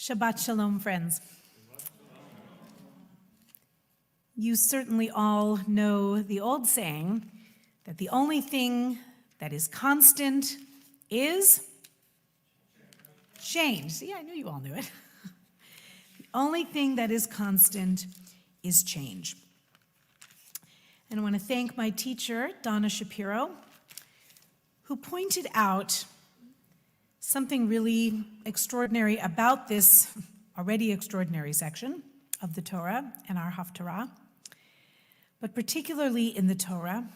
Shabbat Shalom, friends. You certainly all know the old saying that the only thing that is constant is change. See, I knew you all knew it. The only thing that is constant is change. And I want to thank my teacher, Donna Shapiro, who pointed out something really extraordinary about this already extraordinary section of the Torah and our Haftarah. But particularly in the Torah,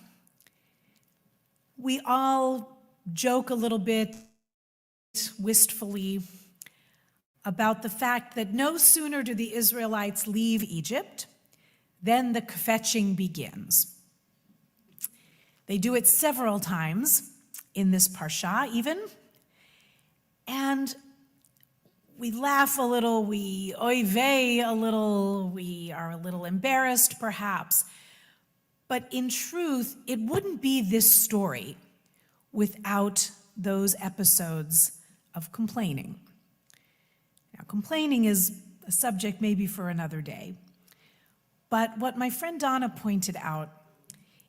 we all joke a little bit wistfully about the fact that no sooner do the Israelites leave Egypt than the kvetching begins. They do it several times in this parsha even, and we laugh a little, we oy vey a little, we are a little embarrassed perhaps. But in truth, it wouldn't be this story without those episodes of complaining. Now, complaining is a subject maybe for another day. But what my friend Donna pointed out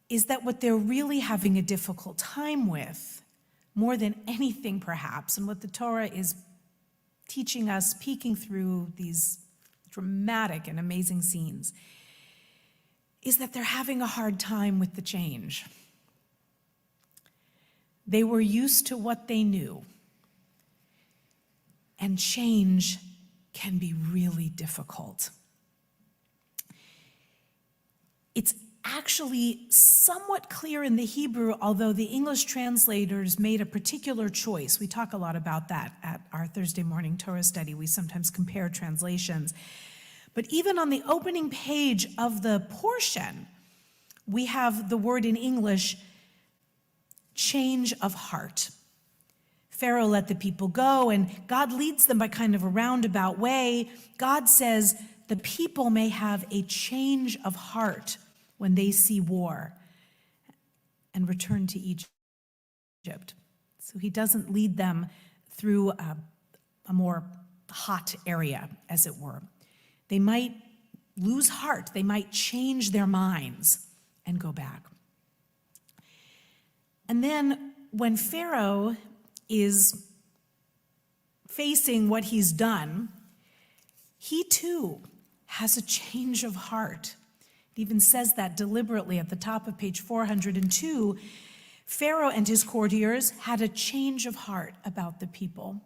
is that what they're really having a difficult time with, more than anything perhaps, and what the Torah is teaching us, peeking through these dramatic and amazing scenes, is that they're having a hard time with the change. They were used to what they knew, and change can be really difficult. It's actually somewhat clear in the Hebrew, although the English translators made a particular choice. We talk a lot about that at our Thursday morning Torah study. We sometimes compare translations. But even on the opening page of the portion, we have the word in English, change of heart. Pharaoh let the people go, and God leads them by kind of a roundabout way. God says the people may have a change of heart when they see war and return to Egypt. So he doesn't lead them through a more hot area, as it were. They might lose heart. They might change their minds and go back. And then when Pharaoh is facing what he's done, he too has a change of heart. It even says that deliberately at the top of page 402. Pharaoh and his courtiers had a change of heart about the people.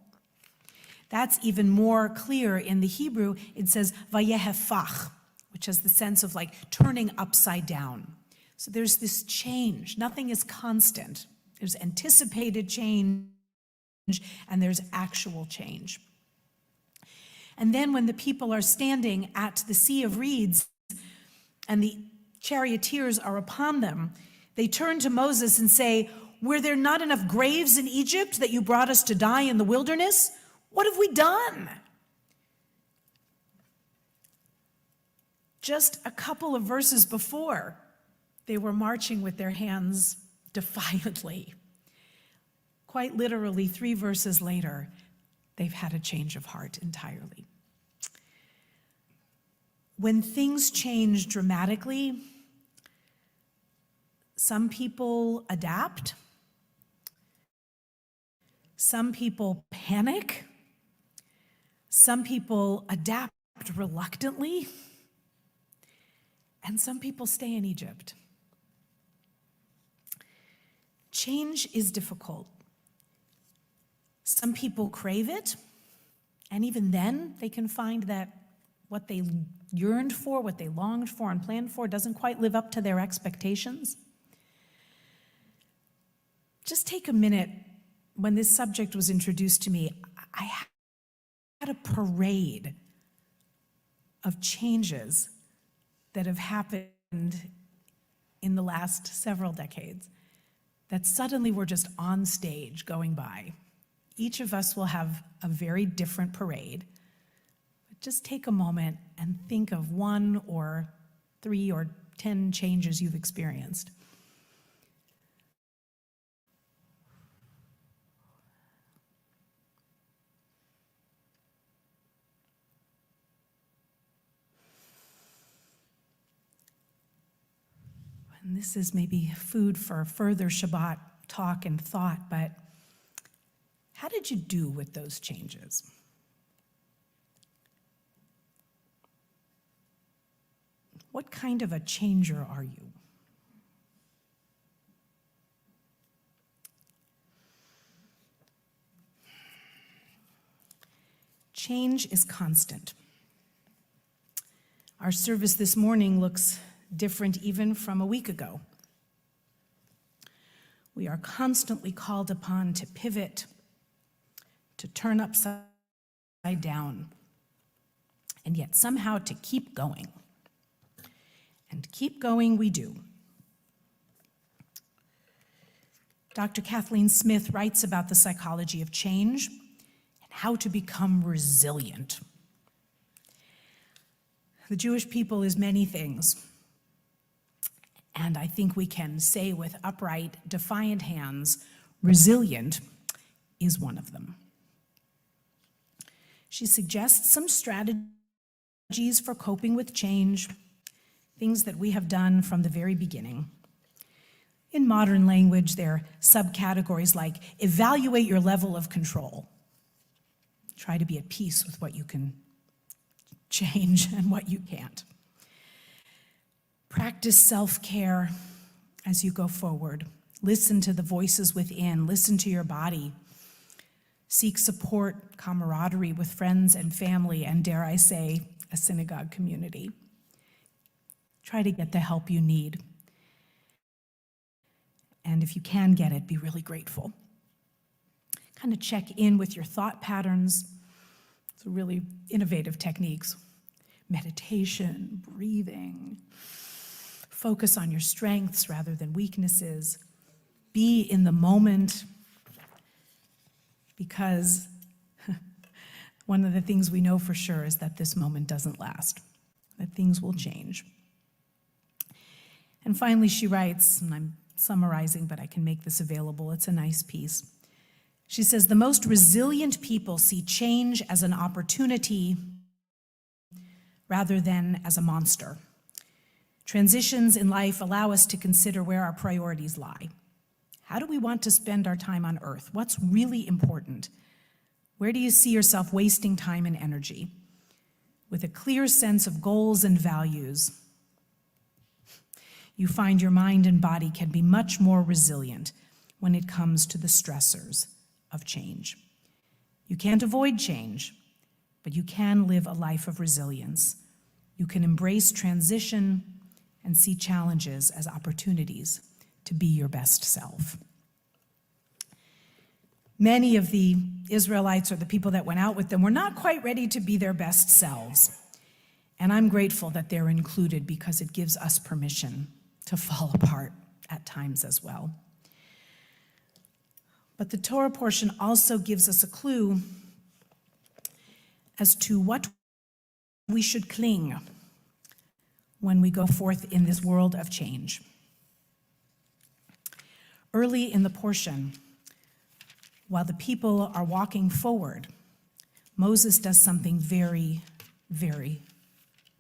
That's even more clear in the Hebrew. It says vayehefach, which has the sense of like turning upside down. So there's this change. Nothing is constant. There's anticipated change and there's actual change. And then when the people are standing at the Sea of Reeds and the charioteers are upon them, they turn to Moses and say, "Were there not enough graves in Egypt that you brought us to die in the wilderness? What have we done?" Just a couple of verses before, they were marching with their hands defiantly. Quite literally, 3 verses later, they've had a change of heart entirely. When things change dramatically, some people adapt, some people panic, some people adapt reluctantly, and some people stay in Egypt. Change is difficult. Some people crave it, and even then they can find that what they yearned for, what they longed for and planned for doesn't quite live up to their expectations. Just take a minute. When this subject was introduced to me, I had a parade of changes that have happened in the last several decades that suddenly were just on stage going by. Each of us will have a very different parade. But just take a moment and think of 1 or 3 or 10 changes you've experienced. And this is maybe food for further Shabbat talk and thought, but how did you do with those changes? What kind of a changer are you? Change is constant. Our service this morning looks different even from a week ago. We are constantly called upon to pivot, to turn upside down, and yet somehow to keep going. And keep going we do. Dr. Kathleen Smith writes about the psychology of change and how to become resilient. The Jewish people is many things, and I think we can say with upright, defiant hands, resilient is one of them. She suggests some strategies for coping with change, things that we have done from the very beginning. In modern language, there are subcategories like evaluate your level of control. Try to be at peace with what you can change and what you can't. Practice self-care as you go forward. Listen to the voices within. Listen to your body. Seek support, camaraderie with friends and family, and dare I say, a synagogue community. Try to get the help you need. And if you can get it, be really grateful. Kind of check in with your thought patterns. It's really innovative techniques. Meditation, breathing. Focus on your strengths rather than weaknesses. Be in the moment, because one of the things we know for sure is that this moment doesn't last, that things will change. And finally, she writes, and I'm summarizing, but I can make this available. It's a nice piece. She says, the most resilient people see change as an opportunity rather than as a monster. Transitions in life allow us to consider where our priorities lie. How do we want to spend our time on earth? What's really important? Where do you see yourself wasting time and energy? With a clear sense of goals and values, you find your mind and body can be much more resilient when it comes to the stressors of change. You can't avoid change, but you can live a life of resilience. You can embrace transition and see challenges as opportunities to be your best self. Many of the Israelites, or the people that went out with them, were not quite ready to be their best selves. And I'm grateful that they're included, because it gives us permission to fall apart at times as well. But the Torah portion also gives us a clue as to what we should cling when we go forth in this world of change. Early in the portion, while the people are walking forward, Moses does something very, very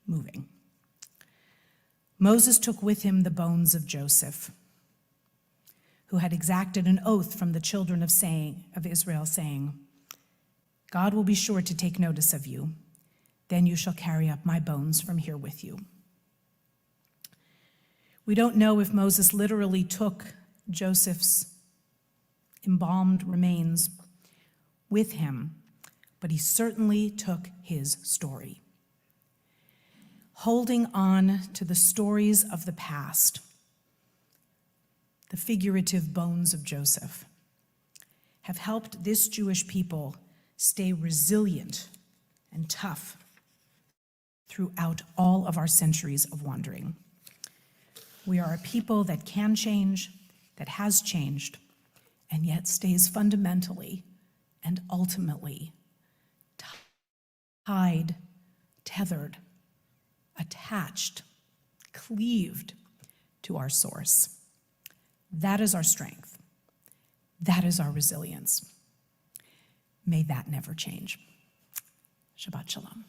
moving. Moses took with him the bones of Joseph, who had exacted an oath from the children of Israel, saying, God will be sure to take notice of you. Then you shall carry up my bones from here with you. We don't know if Moses literally took Joseph's embalmed remains with him, but he certainly took his story. Holding on to the stories of the past, the figurative bones of Joseph, have helped this Jewish people stay resilient and tough throughout all of our centuries of wandering. We are a people that can change, that has changed, and yet stays fundamentally and ultimately tied, tethered, attached, cleaved to our source. That is our strength. That is our resilience. May that never change. Shabbat shalom.